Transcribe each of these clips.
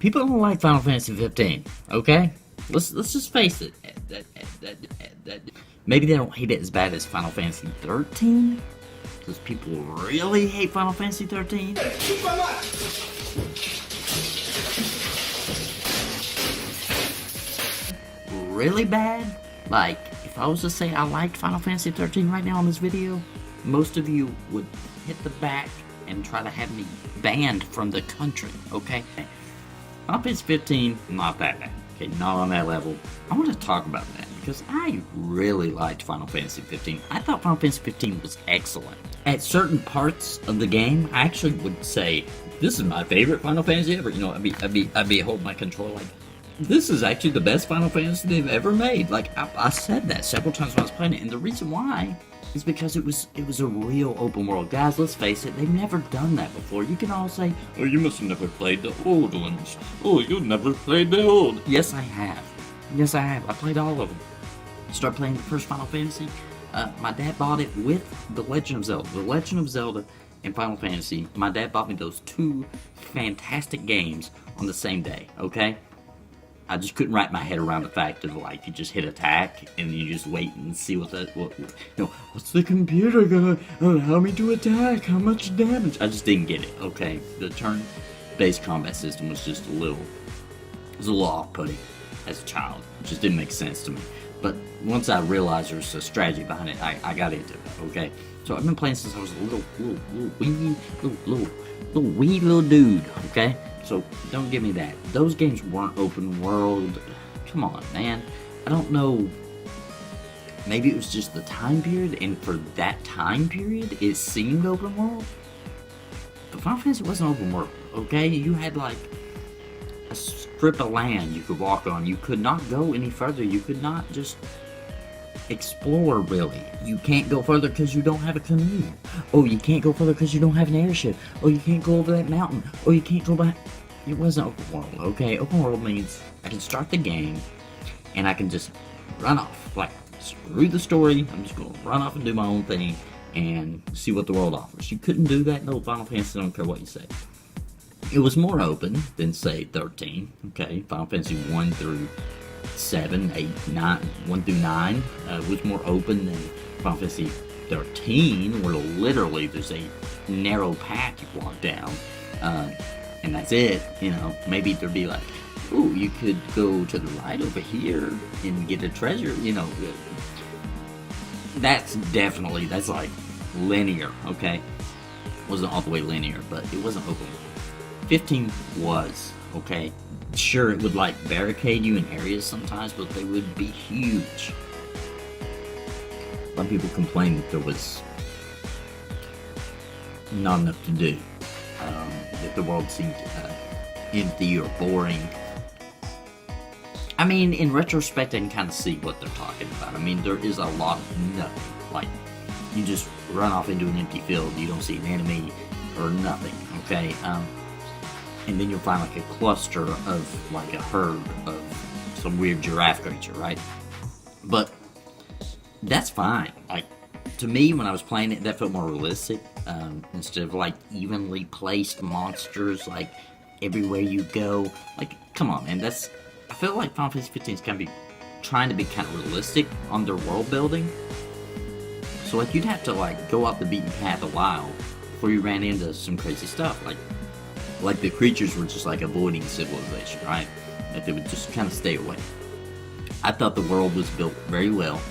People don't like Final Fantasy 15, okay? Let's just face it. Maybe they don't hate it as bad as Final Fantasy 13? Because people really hate Final Fantasy 13? Really bad? Like, if I was to say I liked Final Fantasy 13 right now in this video, most of you would hit the back and try to have me banned from the country, okay? Final Fantasy 15, not that bad. Okay, not on that level. I want to talk about that because I really liked Final Fantasy 15. I thought Final Fantasy 15 was excellent. At certain parts of the game, I actually would say, this is my favorite Final Fantasy ever. You know, I'd be holding my controller like, this is actually the best Final Fantasy they've ever made. Like, I said that several times when I was playing it, and the reason why is because it was a real open world. Guys, let's face it, they've never done that before. You can all say, oh, you must have never played the old ones. Oh, you've never played the old. Yes, I have. Yes, I have. I played all of them. Start playing the first Final Fantasy. My dad bought it with The Legend of Zelda. The Legend of Zelda and Final Fantasy. My dad bought me those two fantastic games on the same day, okay? I just couldn't wrap my head around the fact of, like, you just hit attack and you just wait and see what's the computer gonna allow me to attack? How much damage? I just didn't get it, okay? The turn-based combat system was just a little off-putting as a child. It just didn't make sense to me. But once I realized there's a strategy behind it, I got into it, okay? So I've been playing since I was a wee little dude, okay? So don't give me that. Those games weren't open world. Come on, man. I don't know. Maybe it was just the time period, and for that time period, it seemed open world. But Final Fantasy wasn't open world, okay? You had like a strip of land you could walk on. You could not go any further. You could not just explore, really. You can't go further because you don't have a canoe. Oh, you can't go further because you don't have an airship. Oh, you can't go over that mountain. Oh, you can't go back. It wasn't open world, okay? Open world means I can start the game and I can just run off. Like, screw the story. I'm just going to run off and do my own thing and see what the world offers. You couldn't do that in no Final Fantasy, I don't care what you say. It was more open than, say, 13, okay? Final Fantasy 1 through 7, 8, 9, 1 through 9 was more open than Final Fantasy 13, where literally there's a narrow path you walk down, and that's it. You know, maybe there'd be like, ooh, you could go to the right over here and get a treasure. You know, that's like linear, okay? It wasn't all the way linear, but it wasn't open. 15 was, okay? Sure, it would like barricade you in areas sometimes, but they would be huge. Some people complained that there was not enough to do, that the world seemed empty or boring. I mean, in retrospect, I can kind of see what they're talking about. I mean, there is a lot of nothing. Like, you just run off into an empty field, you don't see an enemy or nothing, okay? And then you'll find like a cluster of like a herd of some weird giraffe creature, right? But that's fine. Like, to me, when I was playing it, that felt more realistic. Instead of like evenly placed monsters like everywhere you go. Like, come on, man. I feel like Final Fantasy 15 is kind of trying to be kind of realistic on their world building. So like, you'd have to like go up the beaten path a while before you ran into some crazy stuff. Like the creatures were just like avoiding civilization, right? That they would just kind of stay away. I thought the world was built very well.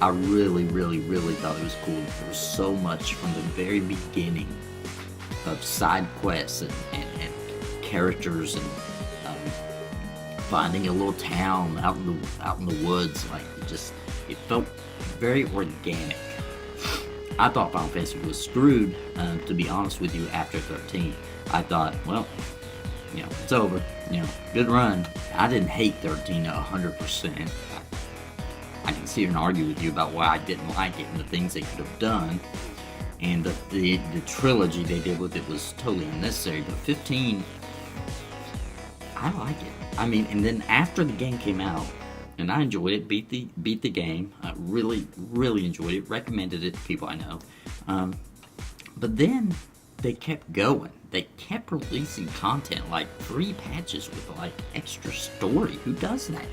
I really, really, really thought it was cool. There was so much from the very beginning of side quests and characters and finding a little town out in the woods. Like, it felt very organic. I thought Final Fantasy was screwed, to be honest with you, after 13. I thought, well, you know, it's over. You know, good run. I didn't hate 13 100%. I can sit here and argue with you about why I didn't like it and the things they could have done. And the trilogy they did with it was totally unnecessary. But 15, I like it. I mean, and then after the game came out, and I enjoyed it, beat the game. I really, really enjoyed it. Recommended it to people I know. But then they kept going. They kept releasing content, like 3 patches with like extra story. Who does that?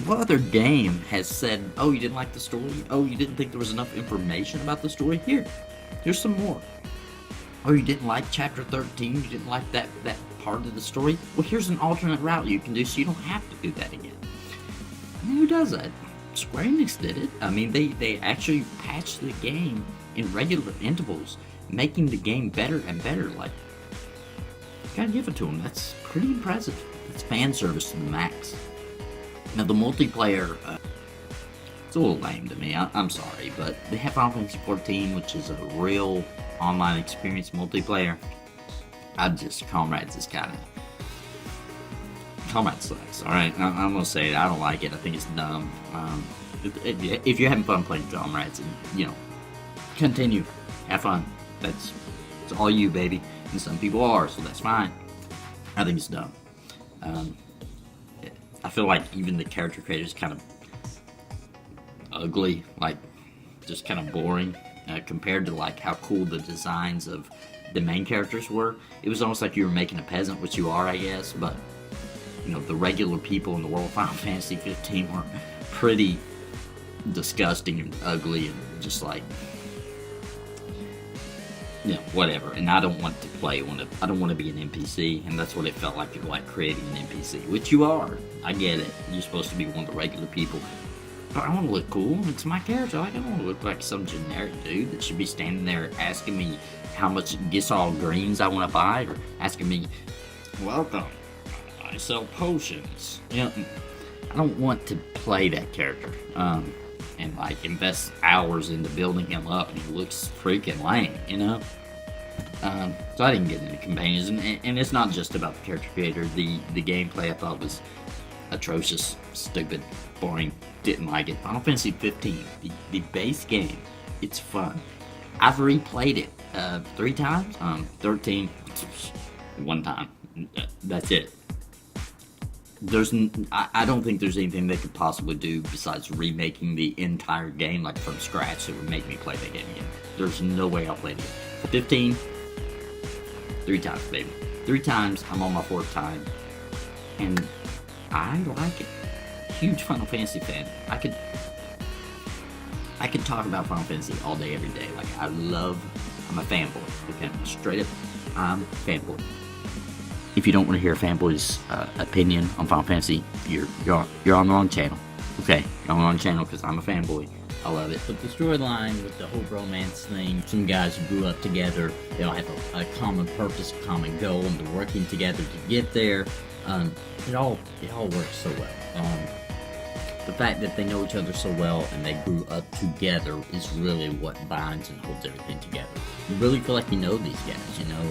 What other game has said, oh, you didn't like the story? Oh, you didn't think there was enough information about the story? Here's some more. Oh, you didn't like chapter 13? You didn't like that part of the story? Well, here's an alternate route you can do so you don't have to do that again. I mean, who does that? Square Enix did it. I mean, they actually patched the game in regular intervals, making the game better and better. Like, gotta give it to them. That's pretty impressive. It's fan service to the max. Now, the multiplayer, it's a little lame to me. I'm sorry, but they have Final Fantasy XIV, which is a real online experience multiplayer. Comrades is kind of... Comrade sucks, alright? I'm gonna say it. I don't like it. I think it's dumb. If you're having fun playing Comrades, and, you know, continue. Have fun. It's all you, baby. And some people are, so that's fine. I think it's dumb. I feel like even the character creators kind of ugly, like just kind of boring compared to like how cool the designs of the main characters were. It was almost like you were making a peasant, which you are, I guess, but you know, the regular people in the world of Final Fantasy XV were pretty disgusting and ugly and just like, you know, whatever. And I don't want to play I don't want to be an NPC, and that's what it felt like. You're like creating an NPC, which you are. I get it. You're supposed to be one of the regular people. But I want to look cool. It's my character. Like, I don't want to look like some generic dude that should be standing there asking me how much Gisal greens I want to buy, or asking me, welcome, I sell potions. You know, I don't want to play that character. And like invest hours into building him up, and he looks freaking lame, you know? So I didn't get into companions, and it's not just about the character creator. The gameplay I thought was atrocious, stupid, boring, didn't like it. Final Fantasy XV, the base game, it's fun. I've replayed it 3 times. 13, 1 time. That's it. I don't think there's anything they could possibly do besides remaking the entire game like from scratch that would make me play that game again. There's no way I'll play it again. 15, 3 times, baby. 3 times. I'm on my 4th time, and I like it. Huge Final Fantasy fan. I could talk about Final Fantasy all day, every day. Like, I'm a fanboy. Okay, straight up, I'm a fanboy. If you don't want to hear a fanboy's opinion on Final Fantasy, you're on the wrong channel. Okay, you're on the wrong channel because I'm a fanboy. I love it. But the storyline with the whole romance thing, some guys who grew up together, they all have a common purpose, a common goal, and they're working together to get there. It all works so well. The fact that they know each other so well and they grew up together is really what binds and holds everything together. You really feel like you know these guys, you know.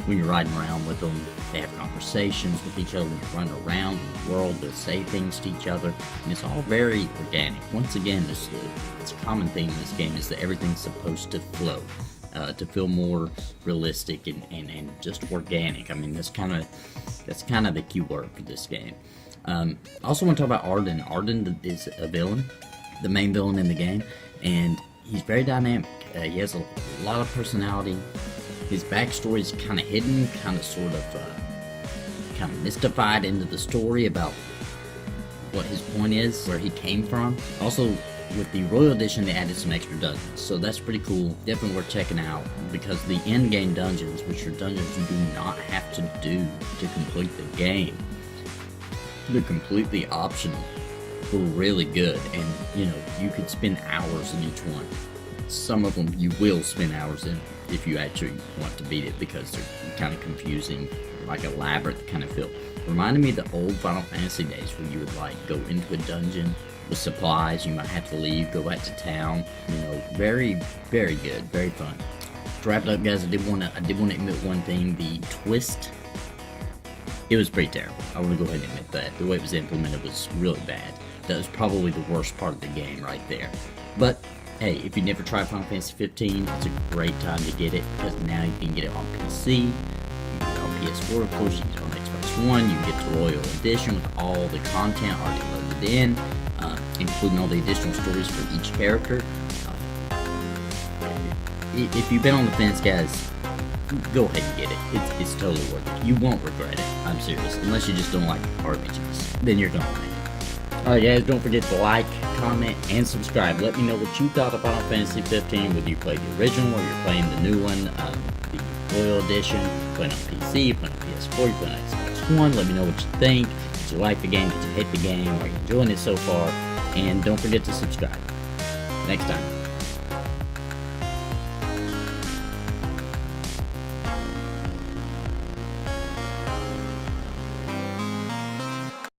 When you're riding around with them, they have conversations with each other. When you run around in the world, they'll say things to each other, and it's all very organic. Once again, it's a common theme in this game is that everything's supposed to flow, to feel more realistic and just organic. I mean, that's kind of the key word for this game. I also want to talk about Arden. Arden is a villain, the main villain in the game, and he's very dynamic. He has a lot of personality. His backstory is kind of hidden, kind of mystified into the story about what his point is, where he came from. Also, with the Royal Edition, they added some extra dungeons, so that's pretty cool. Definitely worth checking out, because the end-game dungeons, which are dungeons you do not have to do to complete the game, they're completely optional, were really good, and you know, you could spend hours in each one. Some of them you will spend hours in if you actually want to beat it, because they're kind of confusing, like a labyrinth kind of feel. Reminded me of the old Final Fantasy days where you would like go into a dungeon with supplies, you might have to leave, go back to town. You know, very, very good, very fun. To wrap it up, guys, I did want to admit one thing: the twist. It was pretty terrible. I want to go ahead and admit that. The way it was implemented was really bad. That was probably the worst part of the game right there. But hey, if you never tried Final Fantasy XV, it's a great time to get it, because now you can get it on PC, you can get it on PS4, of course, you can get it on Xbox One, you can get the Royal Edition with all the content already loaded in, including all the additional stories for each character. if you've been on the fence, guys, go ahead and get it. It's totally worth it. You won't regret it. I'm serious. Unless you just don't like RPGs, then you're gonna like it. Alright guys, don't forget to like, comment, and subscribe. Let me know what you thought of Final Fantasy 15, whether you played the original or you're playing the new one, the Royal Edition, playing on PC, you're playing on PS4, you're playing on Xbox One. Let me know what you think. Did you like the game? Did you hate the game? Are you enjoying it so far? And don't forget to subscribe. Next time.